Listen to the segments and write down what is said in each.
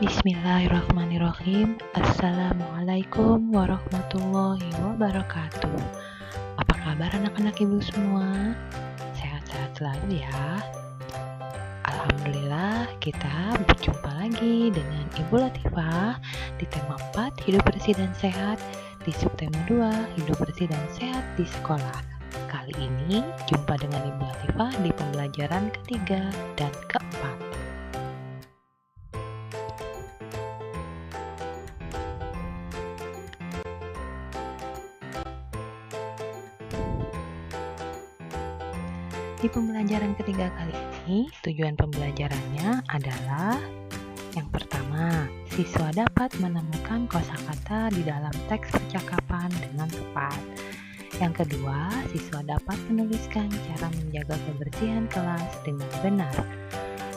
Bismillahirrahmanirrahim. Assalamualaikum warahmatullahi wabarakatuh. Apa kabar anak-anak ibu semua? Sehat-sehat selalu ya. Alhamdulillah kita berjumpa lagi dengan Ibu Latifah di tema 4 hidup bersih dan sehat, di subtema 2 hidup bersih dan sehat di sekolah. Kali ini jumpa dengan Ibu Latifah di pembelajaran ketiga dan keempat. Di pembelajaran ketiga kali ini, tujuan pembelajarannya adalah yang pertama, siswa dapat menemukan kosakata di dalam teks percakapan dengan tepat. Yang kedua, siswa dapat menuliskan cara menjaga kebersihan kelas dengan benar.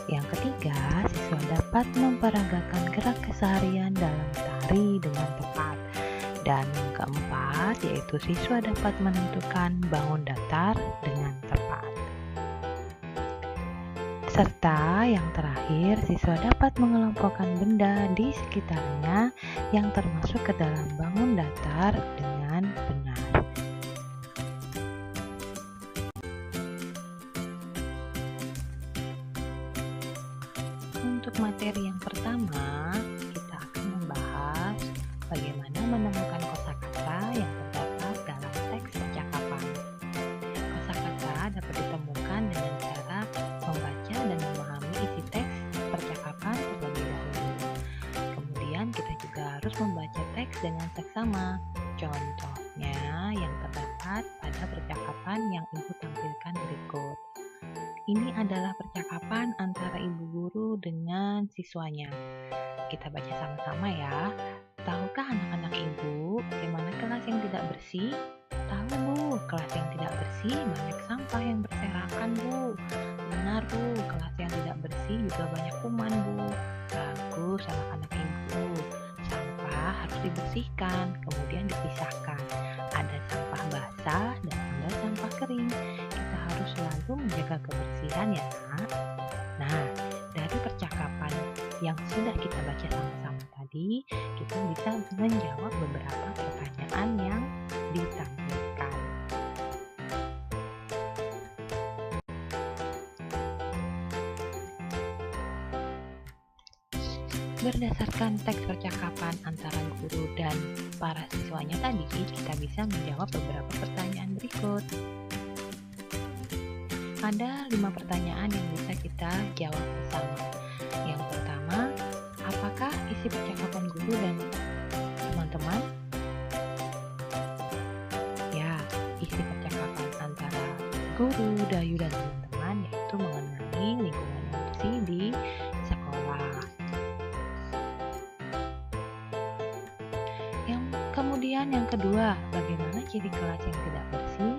Yang ketiga, siswa dapat memperagakan gerak keseharian dalam tari dengan tepat. Dan yang keempat, yaitu siswa dapat menentukan bangun datar dengan tepat. Serta yang terakhir, siswa dapat mengelompokkan benda di sekitarnya yang termasuk ke dalam bangun datar dengan benar. Untuk materi yang pertama, kita akan membahas bagaimana menemukan kosakata yang terdapat dalam teks percakapan. Kosakata dapat ditemukan dengan cara membaca dan memahami isi teks percakapan terlebih dahulu. Kemudian kita juga harus membaca teks dengan seksama. Contohnya yang terdapat pada percakapan yang Ibu tampilkan berikut. Ini adalah percakapan antara ibu guru dengan siswanya. Kita baca sama-sama ya. Tahukah anak-anak ibu bagaimana kelas yang tidak bersih? Tahu bu, kelas yang tidak bersih banyak sampah yang berserakan bu. Benar bu, kelas yang tidak bersih juga banyak kuman bu. Bagus anak-anak ibu. Sampah harus dibersihkan, kemudian dipisahkan. Ada sampah basah dan ada sampah kering. Kita harus selalu menjaga kebersihan ya nak. Nah, dari percakapan yang sudah kita baca sama-sama tadi, kita bisa menjawab beberapa pertanyaan yang ditampilkan. Berdasarkan teks percakapan antara guru dan para siswanya tadi, kita bisa menjawab beberapa pertanyaan berikut. Ada 5 pertanyaan yang bisa kita jawab bersama. Yang pertama, apakah isi percakapan guru dan teman-teman? Ya, isi percakapan antara guru, Dayu, dan teman-teman yaitu mengenai lingkungan yang bersih di sekolah. Kemudian yang kedua, bagaimana ciri kelas yang tidak bersih?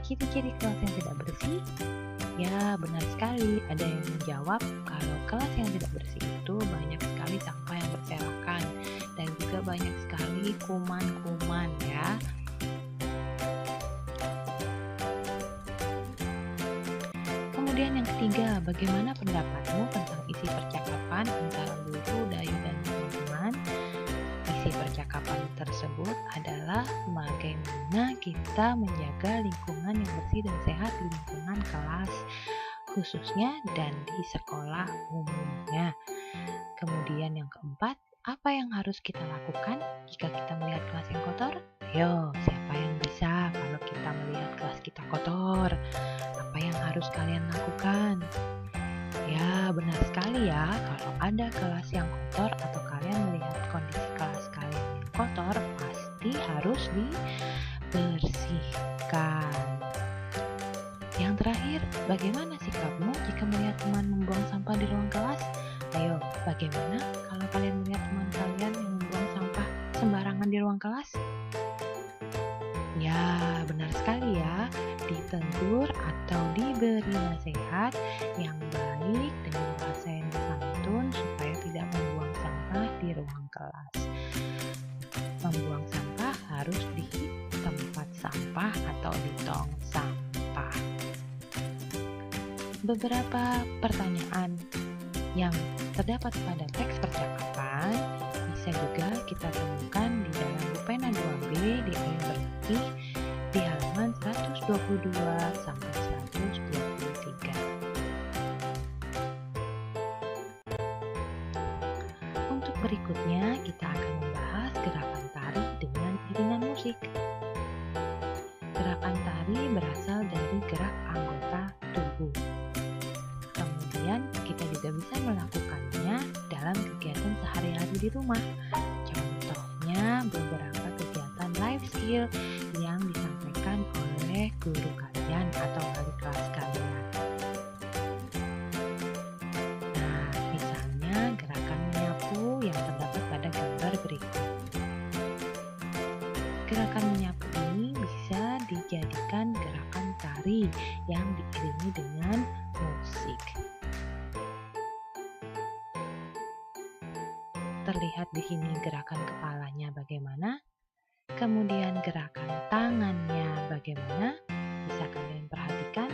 Ciri-ciri kelas yang tidak bersih? Ya, benar sekali. Ada yang menjawab kalau kelas yang tidak bersih itu banyak sekali sampah yang berserakan dan juga banyak sekali kuman-kuman ya. Kemudian yang ketiga, bagaimana pendapatmu tentang isi percakapan antara guru, Dayu, dan teman-teman? Isi percakapan tersebut adalah bagaimana kita menjaga lingkungan yang bersih dan sehat di lingkungan kelas khususnya dan di sekolah umumnya. Kemudian yang keempat, apa yang harus kita lakukan jika kita melihat kelas yang kotor? Ayo, siapa yang bisa kalau kita melihat kelas kita kotor? Apa yang harus kalian lakukan? Ya, benar sekali ya, kalau ada kelas yang kotor atau kalian melihat kondisi kelas kalian yang kotor, pasti harus dibersihkan. Yang terakhir, bagaimana sikapmu jika melihat teman membuang sampah di ruang kelas? Ayo, bagaimana kalau kalian melihat teman kalian yang membuang sampah sembarangan di ruang kelas? Ya, benar sekali ya, ditegur atau diberi nasihat yang baik dengan bahasa yang santun supaya tidak membuang sampah di ruang kelas. Membuang sampah harus di tempat sampah atau di tong sampah. Beberapa pertanyaan yang terdapat pada teks percakapan bisa juga kita temukan di dalam buku pena 2B di ayat berarti di halaman 122 sampai 123. Untuk berikutnya kita akan membahas gerakan tari dengan iringan musik. Gerakan tari berasal dari gerak anggota tubuh. Kemudian kita juga bisa melakukannya dalam kegiatan sehari-hari di rumah. Contohnya beberapa kegiatan life skill yang disampaikan oleh guru kalian atau wali kelas kalian. Nah, misalnya gerakan menyapu yang terdapat pada gambar berikut. Gerakan menyapu ini bisa dijadikan gerakan tari yang diiringi dengan musik. Terlihat di sini gerakan kepalanya bagaimana, kemudian gerakan tangannya bagaimana, bisa kalian perhatikan,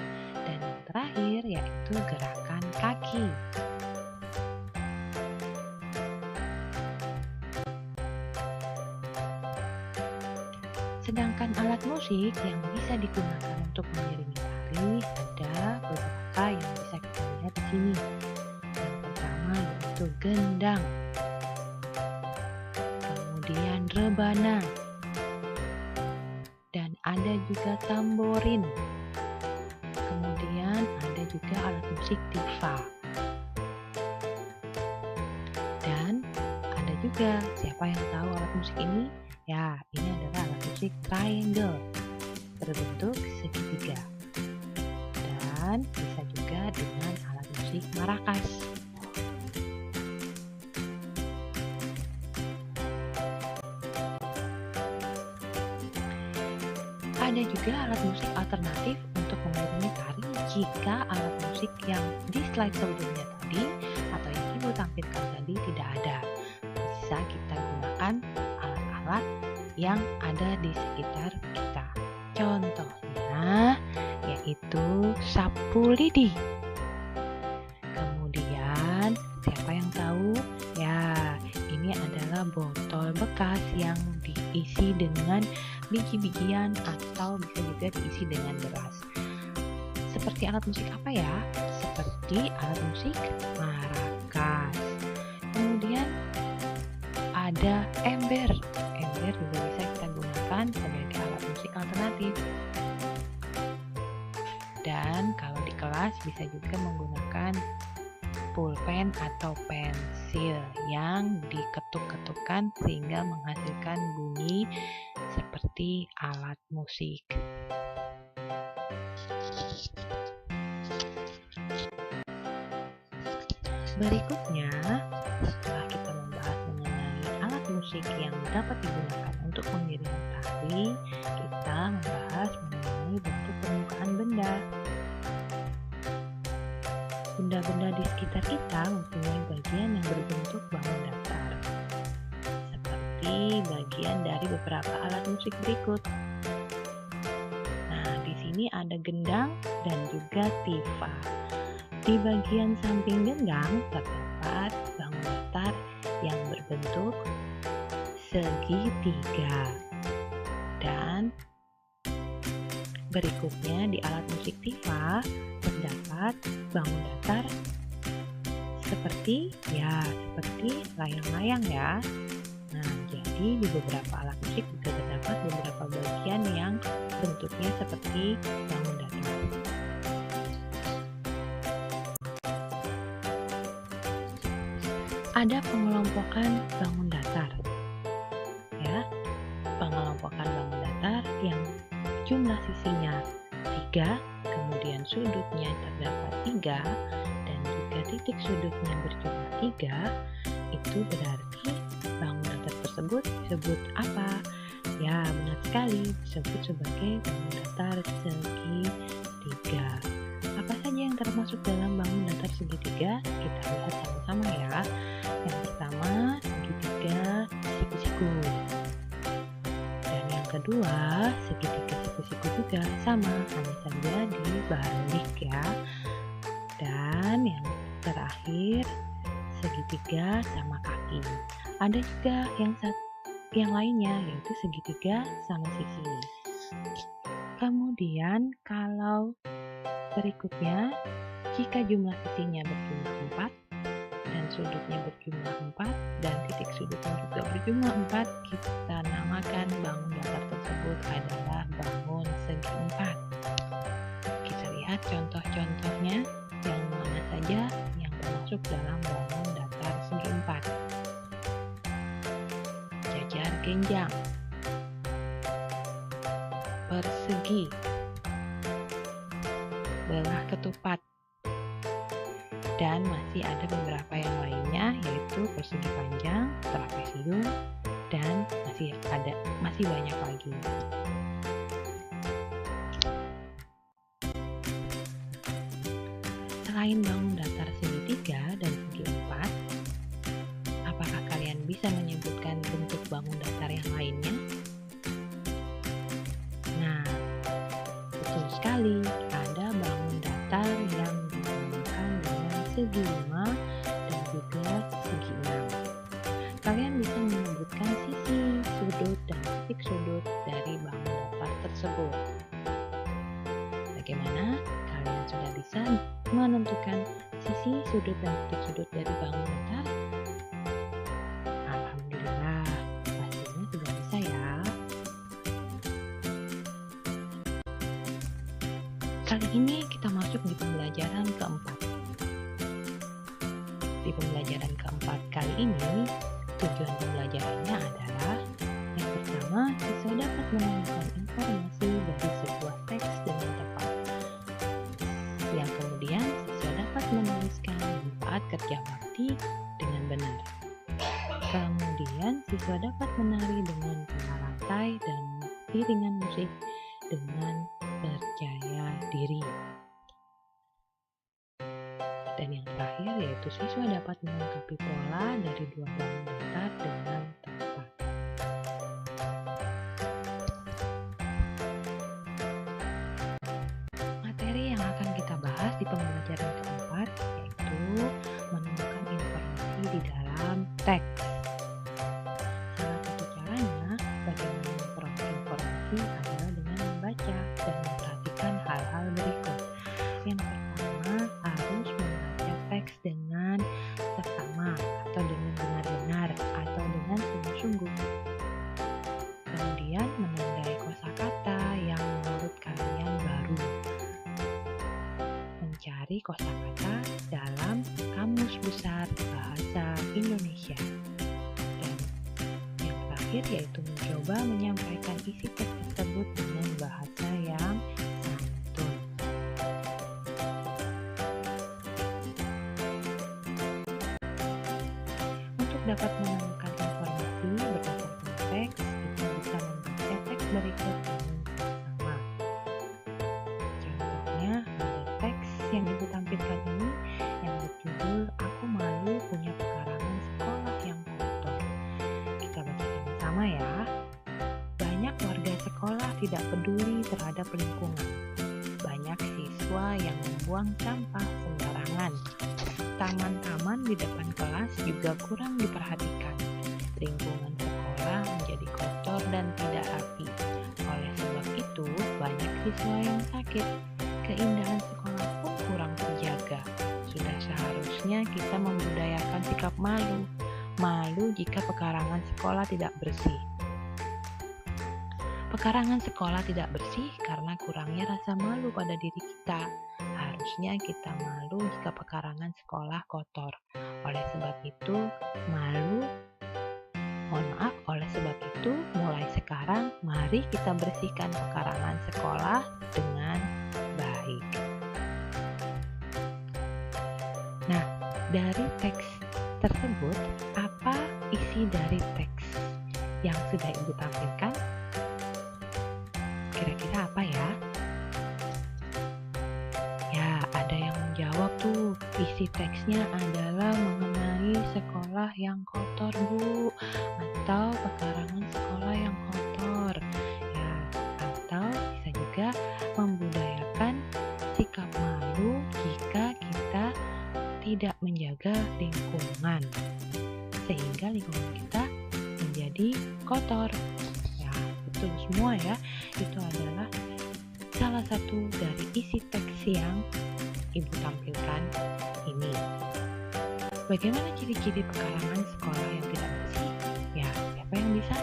dan yang terakhir yaitu gerakan kaki. Sedangkan alat musik yang bisa digunakan untuk mengiringi tari ada beberapa yang bisa kita lihat di sini. Yang pertama yaitu gendang, kemudian rebana, dan ada juga tamborin. Kemudian ada juga alat musik tifa. Dan ada juga, siapa yang tahu alat musik ini? Ya, ini adalah alat musik triangle berbentuk segitiga. Dan bisa juga dengan alat musik marakas. Ada juga alat musik alternatif untuk mengiringi tari jika alat musik yang di slide sebelumnya tadi atau yang Ibu tampilkan tadi tidak ada. Bisa kita gunakan alat-alat yang ada di sekitar kita. Contohnya yaitu sapu lidi. Kemudian siapa yang tahu? Ya, ini adalah botol bekas yang diisi dengan biji-bijian atau bisa juga diisi dengan beras. Seperti alat musik apa ya? Seperti alat musik marakas. Kemudian ada ember. Ember juga bisa kita gunakan sebagai alat musik alternatif. Dan kalau di kelas bisa juga menggunakan pulpen atau pensil yang diketuk-ketukkan sehingga menghasilkan bunyi seperti alat musik. Berikutnya, setelah kita membahas mengenai alat musik yang dapat digunakan untuk mengiringi tari, kita membahas mengenai bentuk permukaan benda. Benda-benda di sekitar kita mempunyai bagian yang berbentuk bangun datar, seperti bagian dari beberapa alat musik berikut. Nah, di sini ada gendang dan juga tifa. Di bagian samping gendang terdapat bangun datar yang berbentuk segitiga. Dan berikutnya di alat musik tifa terdapat bangun datar seperti layang-layang ya. Nah, jadi di beberapa alat musik juga terdapat beberapa bagian yang bentuknya seperti bangun datar. Ada pengelompokan bangun datar. Ya, pengelompokan bangun datar yang jumlah sisinya 3, kemudian sudutnya terdapat 3, dan juga titik sudutnya berjumlah 3, itu berarti bangun datar tersebut disebut apa? Ya, benar sekali, disebut sebagai bangun datar segitiga. Apa saja yang termasuk dalam bangun datar segitiga? Kita lihat sama-sama ya. Yang pertama, segitiga siku-siku. Dan yang kedua, segitiga siku-siku juga sama, hanya saja dibalik ya. Dan yang terakhir, segitiga sama kaki. Ada juga yang lainnya, yaitu segitiga sama sisi. Kemudian kalau berikutnya, jika jumlah sisinya berjumlah 4 dan sudutnya berjumlah 4 dan titik sudutnya juga berjumlah 4, kita namakan bangun datar tersebut adalah bangun segi 4. Kita lihat contoh-contohnya yang mana saja yang termasuk dalam bangun datar segi 4. Jajar genjang, persegi, belah ketupat, dan masih ada beberapa yang lainnya, yaitu persegi panjang, trapesium, dan masih banyak lagi. Selain bangun datar segitiga dan segi 4, apakah kalian bisa menyebutkan bentuk bangun datar yang lainnya? Nah, betul sekali, ada bangun datar yang dibangunkan dengan segi 5 dan juga segi 6. Kalian bisa menyebutkan sisi, sudut, dan titik sudut dari bangun datar tersebut. Bagaimana? Kalian sudah bisa menentukan sisi, sudut, dan titik sudut dari bangun datar? Alhamdulillah, pastinya sudah bisa ya. Kali ini kita masuk di pembelajaran keempat. Di pembelajaran keempat kali ini, tujuan pembelajarannya adalah yang pertama, siswa dapat menemukan informasi dari sebuah teks dengan tepat. Yang kemudian, siswa dapat menuliskan manfaat kerja bakti dengan benar. Kemudian, siswa dapat menari dengan pola rantai dan iringan musik dengan percaya diri. Dan yang terakhir yaitu siswa dapat melengkapi pola dari dua bangun datar dengan tepat. Materi yang akan kita bahas di pembelajaran keempat yaitu menemukan informasi di dalam teks. Salah satu caranya bagaimana memperoleh informasi adalah dengan membaca dan memperhatikan hal-hal berikut. Yang pertama, harus membaca teks dengan seksama atau dengan benar-benar atau dengan sungguh-sungguh. Kemudian menandai kosakata yang menurut kalian baru. Mencari kosakata dalam Kamus Besar Bahasa Indonesia. Dan yang terakhir yaitu mencoba menyampaikan isi teks tersebut dengan bahasa yang santun. Untuk dapat menemukan informasi berdasarkan teks, kita bisa membaca teks berikut dengan sama. Contohnya, ada teks yang ibu tampilkan ini yang berjudul Aku Malu Punya Pekarangan Sekolah Yang Kotor. Kita baca sama-sama ya. Banyak warga sekolah tidak peduli terhadap lingkungan. Banyak siswa yang membuang sampah sembarangan. Taman-taman di depan kelas juga kurang diperhatikan. Lingkungan sekolah menjadi kotor dan tidak rapi. Oleh sebab itu, banyak siswa yang sakit. Keindahan sekolah pun kurang terjaga. Sudah seharusnya kita membudayakan sikap malu. Malu jika pekarangan sekolah tidak bersih. Pekarangan sekolah tidak bersih karena kurangnya rasa malu pada diri kita. Harusnya kita malu jika pekarangan sekolah kotor. Oleh sebab itu, oleh sebab itu, mulai sekarang, mari kita bersihkan pekarangan sekolah dengan baik. Nah, dari teks tersebut, apa isi dari teks yang sudah ibu tampilkan? Kira-kira apa ya? Ya, ada yang menjawab tuh, isi teksnya adalah mengenai sekolah yang kotor, Bu, atau pekarangan sekolah yang kotor. Ya, atau bisa juga membudayakan sikap malu jika kita tidak menjaga lingkungan, sehingga lingkungan kita motor. Ya, betul semua ya. Itu adalah salah satu dari isi teks yang Ibu tampilkan ini. Bagaimana ciri-ciri pekarangan sekolah yang tidak bersih? Ya, siapa yang bisa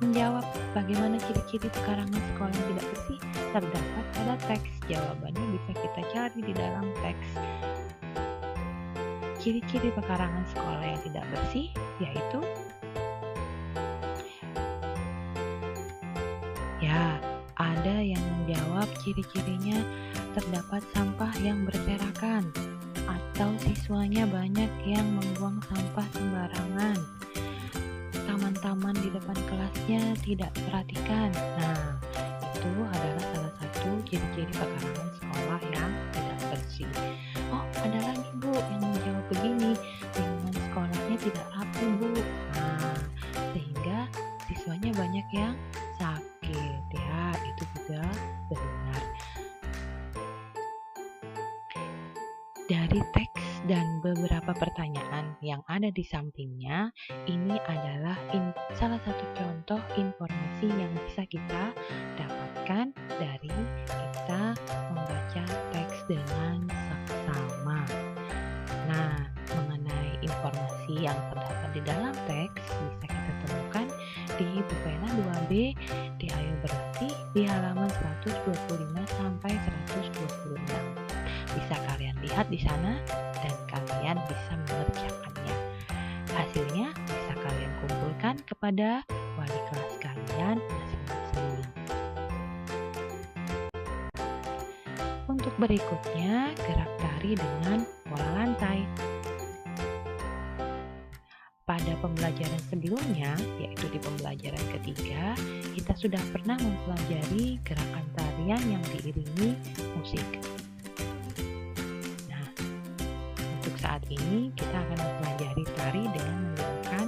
menjawab bagaimana ciri-ciri pekarangan sekolah yang tidak bersih? Terdapat pada teks. Jawabannya bisa kita cari di dalam teks. Ciri-ciri pekarangan sekolah yang tidak bersih yaitu ya, ada yang menjawab ciri-cirinya terdapat sampah yang berserakan atau siswanya banyak yang membuang sampah sembarangan. Taman-taman di depan kelasnya tidak diperhatikan. Nah, itu adalah salah satu ciri-ciri pekarangan sekolah yang tidak bersih. Oh, ada lagi Bu yang menjawab begini, lingkungan sekolahnya tidak rapi Bu. Nah, sehingga siswanya banyak yang sakit ya, itu juga benar. Dari teks dan beberapa pertanyaan yang ada di sampingnya, ini adalah salah satu contoh informasi yang bisa kita dapatkan dari kita membaca teks dengan seksama. Nah, mengenai informasi yang terdapat di dalam teks bisa kita temukan di Bukena 2B di Ayo Berlatih di halaman 125 sampai 126. Bisa kalian lihat di sana dan kalian bisa mengerjakannya. Hasilnya bisa kalian kumpulkan kepada wali kelas kalian masing-masing. Untuk berikutnya, gerak tari dengan pola lantai. Pada pembelajaran sebelumnya, yaitu di pembelajaran ketiga, kita sudah pernah mempelajari gerakan tarian yang diiringi musik. Saat ini kita akan mempelajari tari dengan menggunakan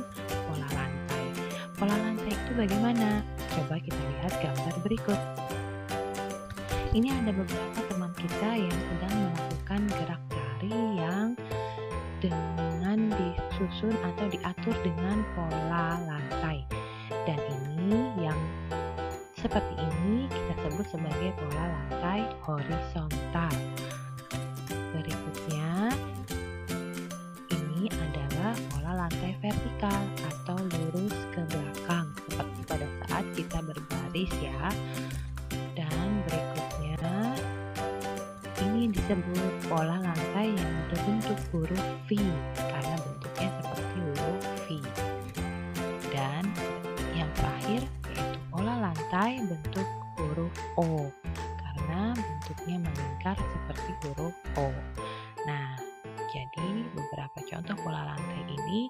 pola lantai. Pola lantai itu bagaimana? Coba kita lihat gambar berikut. Ini ada beberapa teman kita yang sedang melakukan gerak tari yang dengan disusun atau diatur dengan pola lantai. Dan ini yang seperti ini kita sebut sebagai pola lantai horizontal. Berikutnya adalah pola lantai vertikal atau lurus ke belakang seperti pada saat kita berbaris ya. Dan berikutnya ini disebut pola lantai yang berbentuk huruf V karena bentuknya seperti huruf V. Dan yang terakhir yaitu pola lantai bentuk huruf O karena bentuknya melingkar seperti huruf O. Nah, jadi beberapa contoh pola lantai ini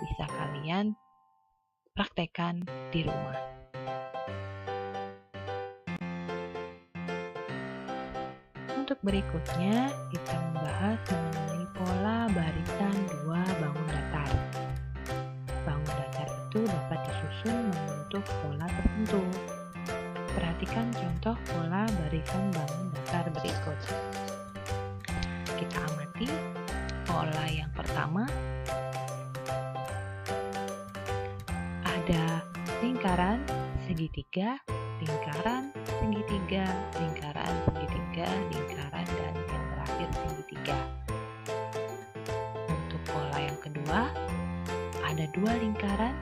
bisa kalian praktekkan di rumah. Untuk berikutnya kita membahas mengenai pola barisan dua bangun datar. Bangun datar itu dapat disusun membentuk pola tertentu. Perhatikan contoh pola barisan bangun datar berikut. Kita amati pola yang pertama, ada lingkaran, segitiga, lingkaran, segitiga, lingkaran, segitiga, lingkaran, dan yang terakhir segitiga. Untuk pola yang kedua, ada dua lingkaran,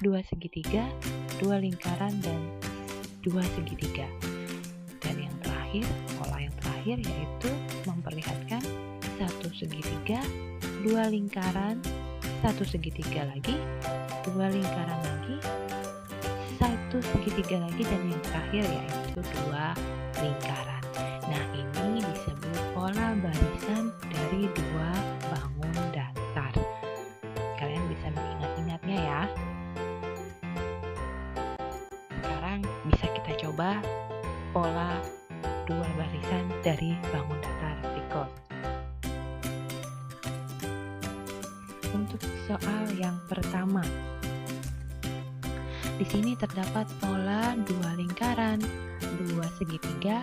dua segitiga, dua lingkaran, dan dua segitiga. Dan yang terakhir, pola yang terakhir yaitu memperlihatkan satu segitiga, dua lingkaran, satu segitiga lagi, dua lingkaran lagi, satu segitiga lagi, dan yang terakhir yaitu dua lingkaran. Nah, ini disebut pola barisan dari dua bangun datar. Kalian bisa mengingat-ingatnya ya. Sekarang bisa kita coba pola dua barisan dari bangun datar berikut. Untuk soal yang pertama, di sini terdapat pola dua lingkaran, dua segitiga,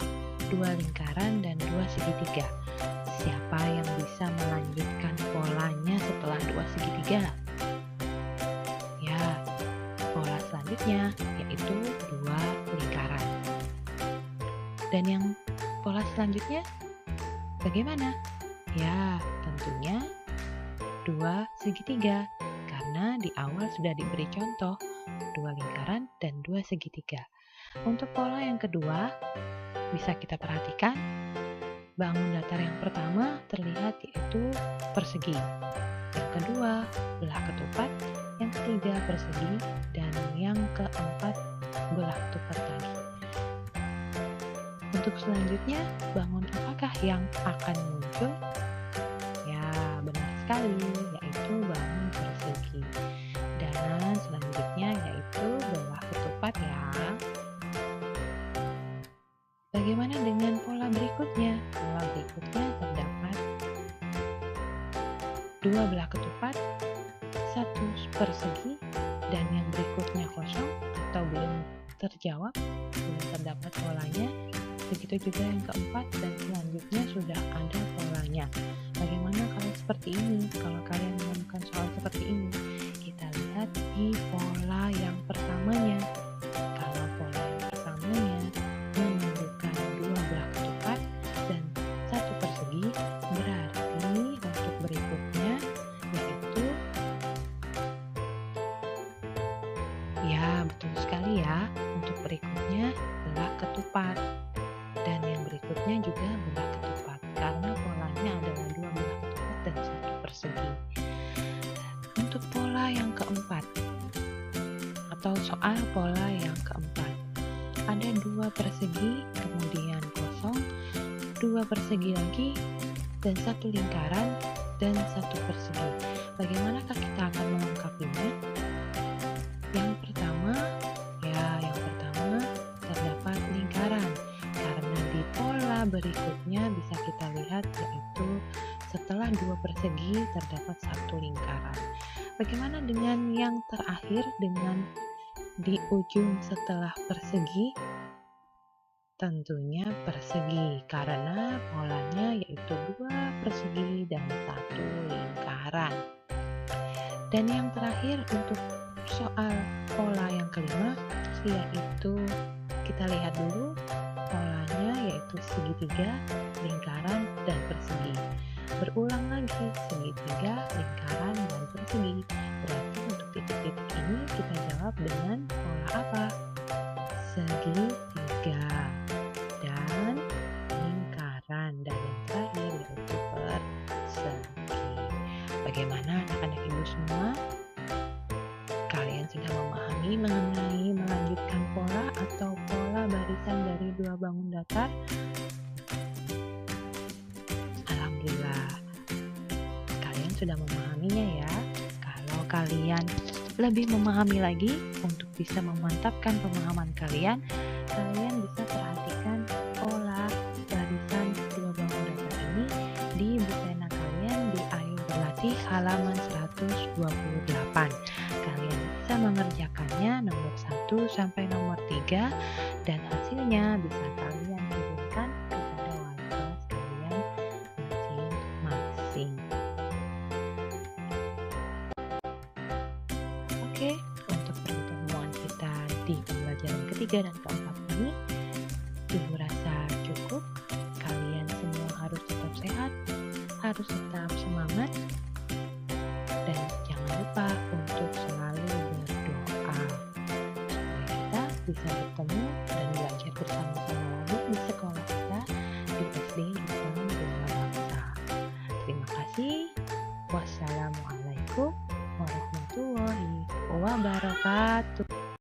dua lingkaran, dan dua segitiga. Siapa yang bisa melanjutkan polanya setelah dua segitiga? Ya, pola selanjutnya selanjutnya, yaitu 2 lingkaran. Dan yang pola selanjutnya bagaimana? Ya, tentunya 2 segitiga, karena di awal sudah diberi contoh 2 lingkaran dan 2 segitiga. Untuk pola yang kedua, bisa kita perhatikan bangun datar yang pertama terlihat yaitu persegi, yang kedua belah ketupat, yang ketiga persegi, dan yang keempat belah ketupat lagi. Untuk selanjutnya, bangun apakah yang akan muncul? Ya, benar sekali, yaitu bangun persegi. Dan selanjutnya yaitu belah ketupat ya. Bagaimana dengan pola berikutnya? Pola berikutnya terdapat 2 belah ketupat, 1 persegi, dan yang berikutnya kosong atau belum terjawab, belum terdapat polanya. Begitu juga yang keempat dan selanjutnya sudah ada polanya. Bagaimana kalau seperti ini? Kalau kalian menemukan soal seperti ini, kita lihat di pola yang pertamanya. Kalau pola yang pertamanya menunjukkan 2 belah ketupat dan 1 persegi, berarti untuk berikutnya yaitu, ya betul sekali ya, untuk berikutnya belah ketupat. Dan yang berikutnya juga belah ketupat, karena polanya adalah 2 belah ketupat dan 1 persegi. Untuk pola yang keempat, atau soal pola yang keempat, ada 2 persegi, kemudian kosong, 2 persegi lagi, dan 1 lingkaran, dan 1 persegi. Bagaimanakah kita akan melengkapinya? Yang pertama, terdapat lingkaran. Karena di pola berikutnya bisa kita lihat yaitu setelah 2 persegi terdapat 1 lingkaran. Bagaimana dengan yang terakhir, dengan di ujung setelah persegi? Tentunya persegi, karena polanya yaitu 2 persegi dan 1 lingkaran. Dan yang terakhir untuk soal pola yang kelima, yaitu kita lihat dulu polanya yaitu segitiga, lingkaran, dan persegi. Berulang lagi, segitiga, lingkaran, dan persegi. Berarti untuk titik-titik ini kita jawab dengan pola apa? Segitiga dan lingkaran, dan yang terakhir yaitu persegi. Bagaimana anak-anak ibu semua? Kalian sudah memahami mengenai melanjutkan pola atau pola barisan dari 2 bangun datar? Alhamdulillah, kalian sudah memahaminya ya. Kalau kalian lebih memahami lagi, untuk bisa memantapkan pemahaman kalian bisa perhatikan pola barisan 2 bangun datar ini di buku kalian di Ayo Berlatih halaman 128. Kalian bisa mengerjakannya nomor 1 sampai nomor 3, dan hasilnya bisa kalian kirimkan kepada wali kelas kalian masing-masing. Oke, untuk pertemuan kita di pembelajaran ketiga dan keempat ini, ibu rasa cukup. Kalian semua harus tetap sehat, harus tetap semangat, dan jangan lupa untuk selalu berdoa supaya kita bisa bertemu dan belajar bersama-sama lagi di sekolah kita di SD Islam Bina Bangsa. Terima kasih. Wassalamualaikum warahmatullahi wabarakatuh.